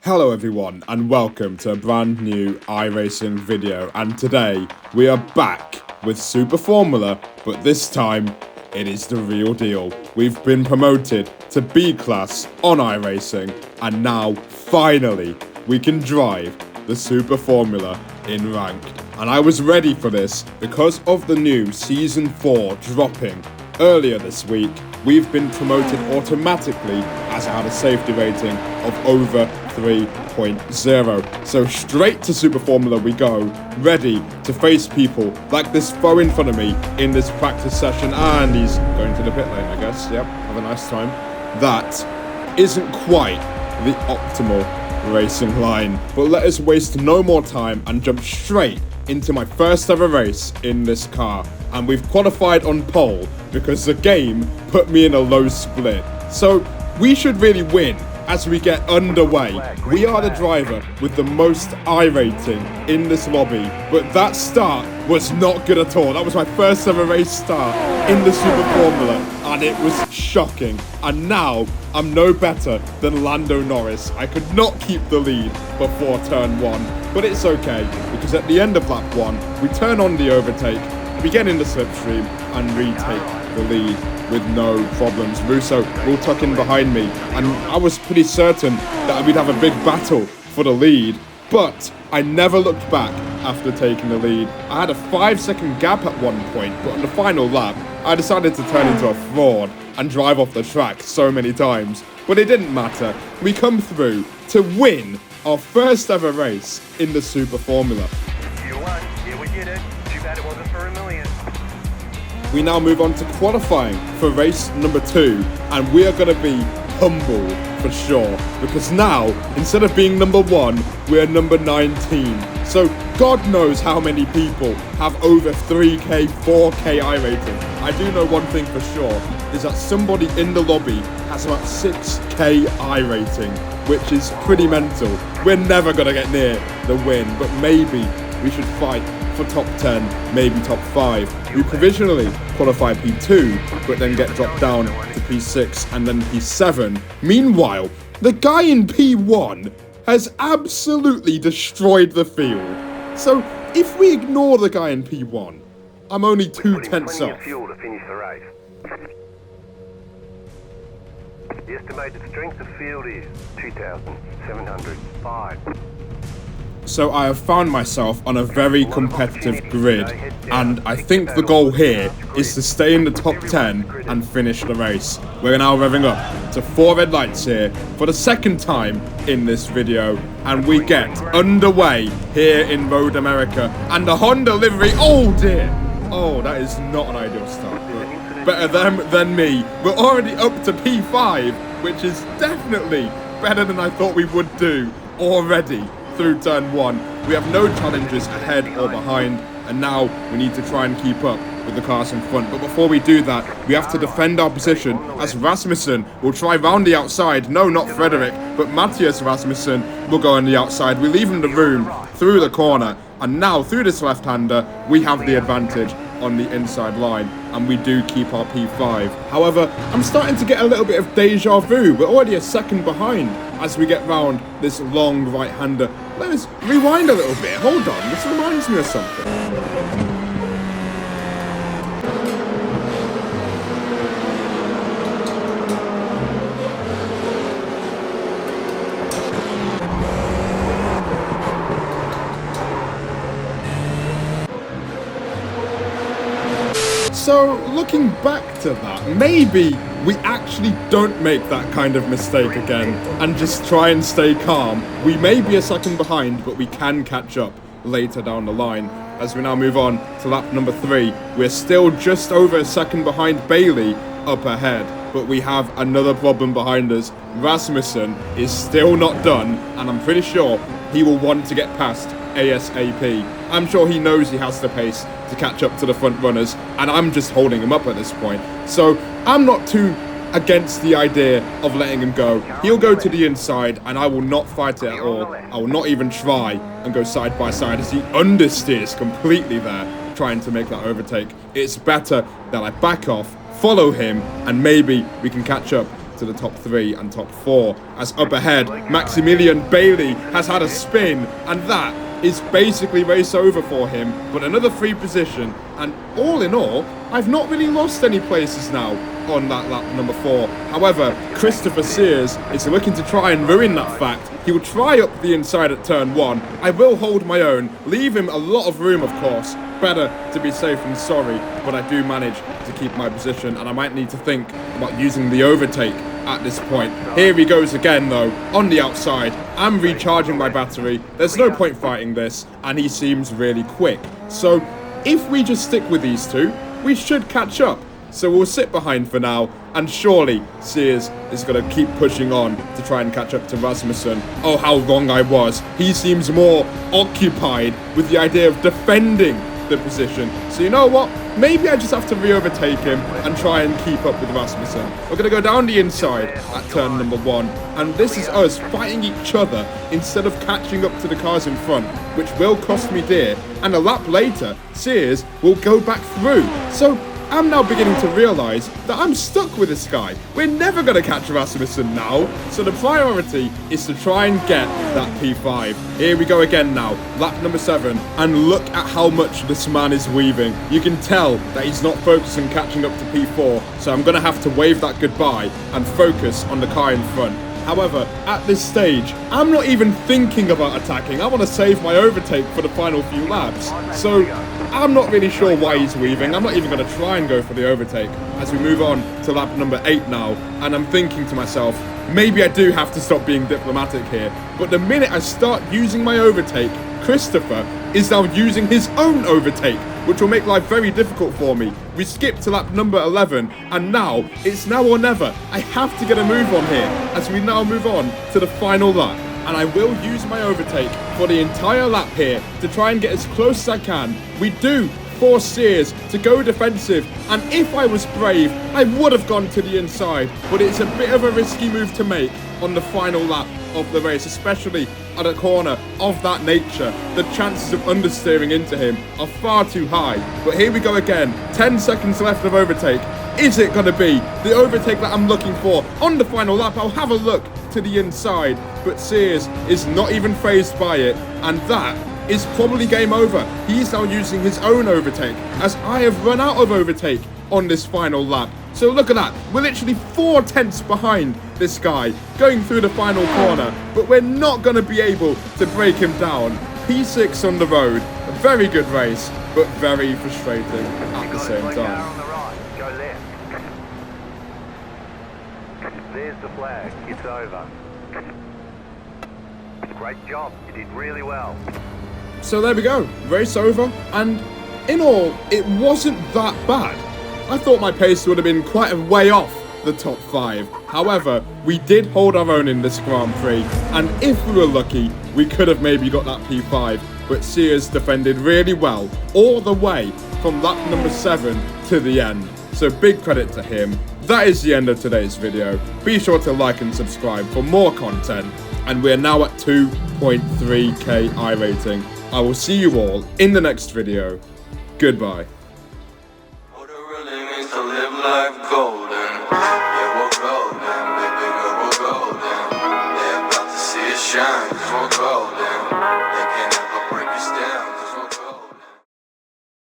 Hello everyone and welcome to a brand new iRacing video, and today we are back with Super Formula, but this time it is the real deal. We've been promoted to B class on iRacing and now finally we can drive the Super Formula in ranked. And I was ready for this because of the new Season 4 dropping earlier this week. We've been promoted automatically as I had a safety rating of over 3.0. So straight to Super Formula we go, ready to face people like this foe in front of me in this practice session. And he's going to the pit lane, I guess. Yep, have a nice time. That isn't quite the optimal racing line. But let us waste no more time and jump straight into my first ever race in this car. And we've qualified on pole because the game put me in a low split. So we should really win as we get underway. We are the driver with the most I rating in this lobby, but that start was not good at all. That was my first ever race start in the Super Formula, and it was shocking. And now I'm no better than Lando Norris. I could not keep the lead before turn 1, but it's okay because at the end of lap 1, we turn on the overtake, we get in the slipstream and retake the lead with no problems. Russo will tuck in behind me, and I was pretty certain that we'd have a big battle for the lead, but I never looked back after taking the lead. I had a 5-second gap at one point, but on the final lap, I decided to turn into a fraud and drive off the track so many times, but it didn't matter. We come through to win our first ever race in the Super Formula. You won. Yeah, we did it. Too bad it wasn't for a million. We now move on to qualifying for race number 2, and we are going to be humble for sure, because now, instead of being number 1, we're number 19. So God knows how many people have over 3k, 4k I rating. I do know one thing for sure, is that somebody in the lobby has about 6k I rating, which is pretty mental. We're never going to get near the win, but maybe we should fight for top 10, maybe top 5. We provisionally qualify P2, but then get dropped down to P6 and then P7. Meanwhile, the guy in P1 has absolutely destroyed the field. So if we ignore the guy in P1, I'm only 2 tenths off. Fuel to finish the race. The estimated strength of field is 2,705. So I have found myself on a very competitive grid, and I think the goal here is to stay in the top 10 and finish the race. We're now revving up to 4 red lights here for the second time in this video, and we get underway here in Road America, and the Honda livery, oh dear, oh that is not an ideal start, but better than me. We're already up to P5, which is definitely better than I thought we would do already. Through turn 1, we have no challenges ahead or behind, and now we need to try and keep up with the cars in front. But before we do that, we have to defend our position as Rasmussen will try round the outside. No, not Frederick, but Matthias Rasmussen will go on the outside. We leave him the room through the corner, and now through this left-hander, we have the advantage on the inside line, and we do keep our P5. However, I'm starting to get a little bit of deja vu. We're already a second behind as we get round this long right-hander. Let us rewind a little bit. Hold on, this reminds me of something. So, looking back to that, maybe we actually don't make that kind of mistake again and just try and stay calm. We may be a second behind, but we can catch up later down the line. As we now move on to lap number 3, we're still just over a second behind Bailey up ahead, but we have another problem behind us. Rasmussen is still not done, and I'm pretty sure he will want to get past ASAP. I'm sure he knows he has the pace to catch up to the front runners, and I'm just holding him up at this point. So I'm not too against the idea of letting him go. He'll go to the inside, and I will not fight it at all. I will not even try and go side by side as he understeers completely there, trying to make that overtake. It's better that I back off, follow him, and maybe we can catch up to the top 3 and top 4. As up ahead, Maximilian Bailey has had a spin, and that is basically race over for him, but another free position, and all in all, I've not really lost any places now on that lap number 4. However, Christopher Sears is looking to try and ruin that fact. He will try up the inside at turn 1. I will hold my own, leave him a lot of room, of course. Better to be safe than sorry, but I do manage to keep my position, and I might need to think about using the overtake at this point. Here he goes again though, on the outside. I'm recharging my battery. There's no point fighting this, and he seems really quick. So if we just stick with these two, we should catch up. So we'll sit behind for now, and surely Sears is going to keep pushing on to try and catch up to Rasmussen. Oh, how wrong I was. He seems more occupied with the idea of defending the position. So you know what? Maybe I just have to re-overtake him and try and keep up with Rasmussen. We're going to go down the inside at turn number 1. And this is us fighting each other instead of catching up to the cars in front, which will cost me dear. And a lap later, Sears will go back through. So I'm now beginning to realise that I'm stuck with this guy. We're never going to catch Rasmussen now, so the priority is to try and get that P5. Here we go again now, lap number 7, and look at how much this man is weaving. You can tell that he's not focused on catching up to P4, so I'm going to have to wave that goodbye and focus on the car in front. However, at this stage, I'm not even thinking about attacking. I want to save my overtake for the final few laps. So I'm not really sure why he's weaving. I'm not even going to try and go for the overtake as we move on to lap number 8 now. And I'm thinking to myself, maybe I do have to stop being diplomatic here. But the minute I start using my overtake, Christopher is now using his own overtake, which will make life very difficult for me. We skip to lap number 11, and now it's now or never. I have to get a move on here as we now move on to the final lap. And I will use my overtake for the entire lap here to try and get as close as I can. We do force Sears to go defensive, and if I was brave, I would have gone to the inside, but it's a bit of a risky move to make on the final lap of the race, especially at a corner of that nature. The chances of understeering into him are far too high. But here we go again, 10 seconds left of overtake. Is it going to be the overtake that I'm looking for on the final lap? I'll have a look to the inside, but Sears is not even fazed by it, and that is probably game over. He's now using his own overtake, as I have run out of overtake on this final lap. So look at that, we're literally 4 tenths behind this guy going through the final corner, but we're not going to be able to break him down. P6 on the road, a very good race, but very frustrating at the same time. Go left. There's the flag, it's over. Great job, you did really well. So there we go, race over, and in all, it wasn't that bad. I thought my pace would have been quite a way off the top 5. However, we did hold our own in this Grand Prix, and if we were lucky, we could have maybe got that P5, but Sears defended really well all the way from lap number 7 to the end. So big credit to him. That is the end of today's video. Be sure to like and subscribe for more content, and we're now at 2.3k iRating. I will see you all in the next video. Goodbye. What it really means to live life.